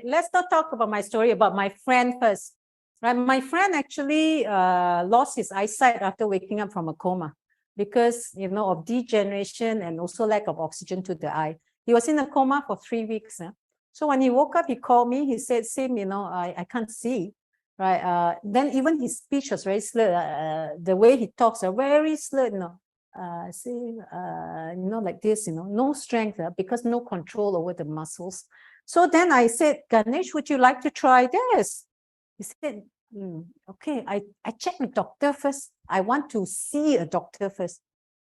let's not talk about my story, about my friend first. Right, my friend actually lost his eyesight after waking up from a coma because, you know, of degeneration and also lack of oxygen to the eye. He was in a coma for 3 weeks. So when he woke up, he called me. He said, Sim, you know, I can't see. Right. Then even his speech was very slurred. The way he talks are very slurred, you know. You know, like this, you know, no strength because no control over the muscles. So then I said, Ganesh, would you like to try this? He said, okay, I checked with doctor first. I want to see a doctor first.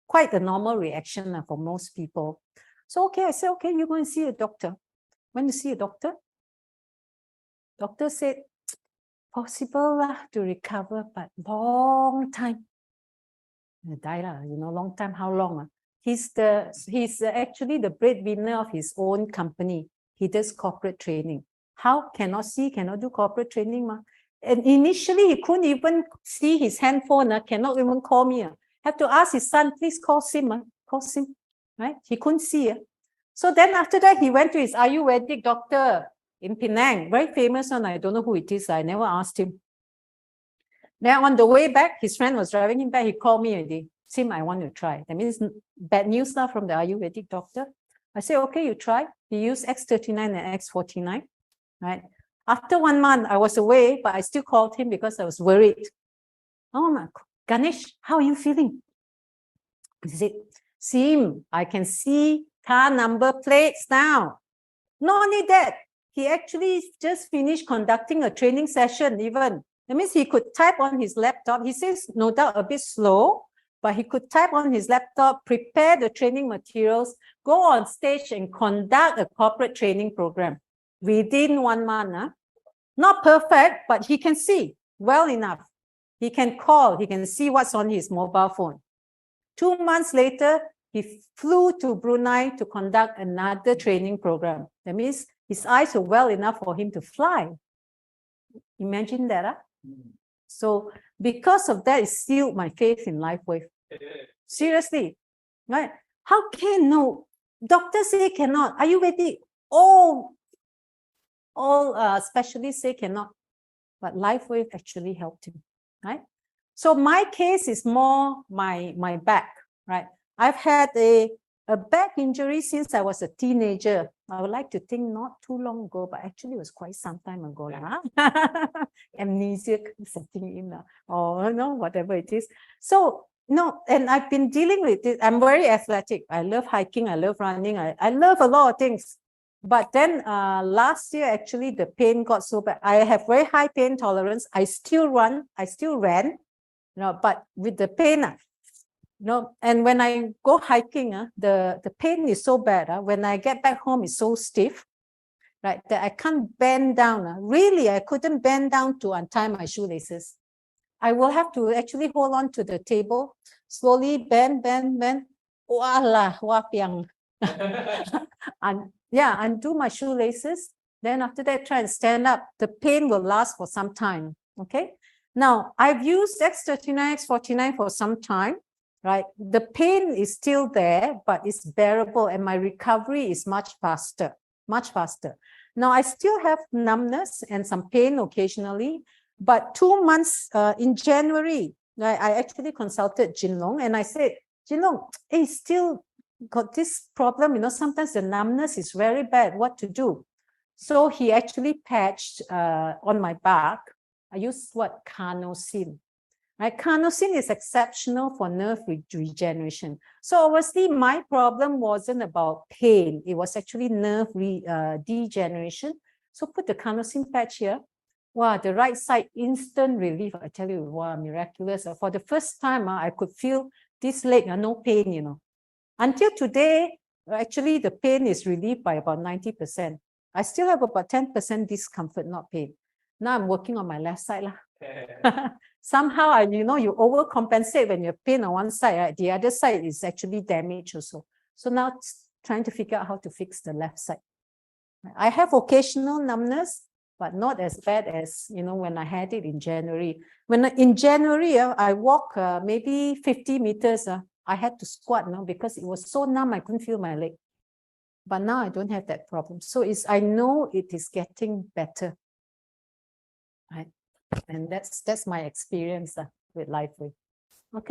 Quite a normal reaction for most people. So, okay, I said, okay, you're going to see a doctor. When you see a doctor, doctor said, possible to recover, but long time. Die lah, you know, long time, how long? He's actually the breadwinner of his own company. He does corporate training. How? Cannot see, cannot do corporate training. And initially, he couldn't even see his handphone, cannot even call me. Have to ask his son, please call Sim, call Sim, right? He couldn't see. So then after that, he went to his Ayurvedic doctor in Penang, very famous one. I don't know who it is. I never asked him. Then on the way back, his friend was driving him back. He called me already. Sim, I want to try. That means bad news now from the Ayurvedic doctor. I said, okay, you try. He used X39 and X49, right? After 1 month, I was away, but I still called him because I was worried. Oh my, Ganesh, how are you feeling? He said, Sim, I can see car number plates now. Not only that, he actually just finished conducting a training session even. That means he could type on his laptop. He says, no doubt, a bit slow, but he could type on his laptop, prepare the training materials, go on stage and conduct a corporate training program within 1 month. Not perfect, but he can see well enough. He can call, he can see what's on his mobile phone. 2 months later, he flew to Brunei to conduct another training program. That means his eyes were well enough for him to fly. Imagine that. So because of that, it sealed my faith in Lifewave. Seriously, right? How can no? Doctors say cannot. Are you ready? All specialists say cannot. But Lifewave actually helped him, right? So my case is more my back, right? I've had a back injury since I was a teenager. I would like to think not too long ago, but actually it was quite some time ago. Amnesia setting in, or whatever it is. So, no, and I've been dealing with it. I'm very athletic. I love hiking. I love running. I love a lot of things. But then last year, actually, the pain got so bad. I have very high pain tolerance. I still run. I still ran, but with the pain, and when I go hiking, the pain is so bad. When I get back home, it's so stiff, right, that I can't bend down. Really, I couldn't bend down to untie my shoelaces. I will have to actually hold on to the table, slowly bend. Wala, wapiang. And yeah, undo my shoelaces. Then after that, try and stand up. The pain will last for some time. Okay. Now I've used X39, X49 for some time. Right, the pain is still there, but it's bearable, and my recovery is much faster. Now I still have numbness and some pain occasionally, but 2 months in January, I actually consulted Jin Long, and I said, Jin Long, hey, still got this problem, sometimes the numbness is very bad, what to do? So he actually patched on my back. I used carnosine. Right? Carnosine is exceptional for nerve regeneration. So obviously my problem wasn't about pain. It was actually nerve degeneration. So put the carnosine patch here. Wow, the right side, instant relief. I tell you, wow, miraculous. For the first time, I could feel this leg, no pain, Until today, actually the pain is relieved by about 90%. I still have about 10% discomfort, not pain. Now I'm working on my left side. Somehow, you overcompensate when you have pain on one side, right? The other side is actually damaged also. So now trying to figure out how to fix the left side. I have occasional numbness, but not as bad as, when I had it in January. In January, I walk maybe 50 meters. I had to squat now because it was so numb, I couldn't feel my leg. But now I don't have that problem. So I know it is getting better. Right? And that's my experience with Lifewave.